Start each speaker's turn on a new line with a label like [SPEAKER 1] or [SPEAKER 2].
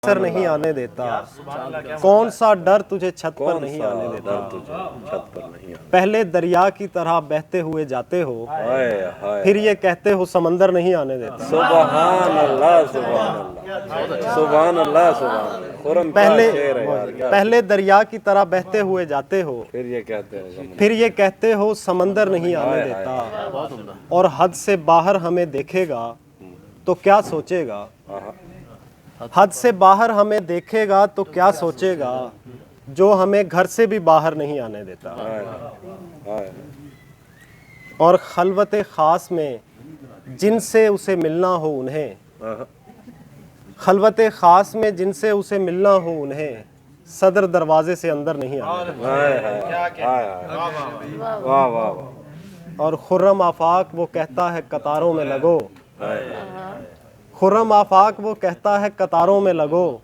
[SPEAKER 1] Sir नहीं आने देता, कौन सा डर तुझे छत पर नहीं आने देता।
[SPEAKER 2] छत पर नहीं आने।
[SPEAKER 1] पहले दरिया की तरह बहते हुए जाते हो,
[SPEAKER 2] हाय हाय।
[SPEAKER 1] फिर ये कहते हो समंदर नहीं आने देता।
[SPEAKER 2] सुभान अल्लाह सुभान अल्लाह सुभान अल्लाह सुभान। खुरम का शेर है यार, क्या
[SPEAKER 1] पहले दरिया की तरह बहते हुए जाते हो,
[SPEAKER 2] फिर ये कहते हैं
[SPEAKER 1] फिर ये कहते हो समंदर नहीं आने देता। और हद से बाहर हमें देखेगा तो क्या सोचेगा, हद से बाहर हमें देखेगा तो क्या सोचेगा, जो हमें घर से भी बाहर नहीं आने देता।
[SPEAKER 2] हाय।
[SPEAKER 1] और खलवत खास में जिनसे उसे मिलना हो उन्हें, खलवत खास में जिनसे उसे मिलना हो उन्हें, सदर दरवाजे से अंदर नहीं आने देता।
[SPEAKER 2] हाय हाय हाय। वाह वाह वाह।
[SPEAKER 1] और खुर्रम आफाक वो कहता है कतारों में लगो, खुर्रम आफाक वो कहता है कतारों में लगो,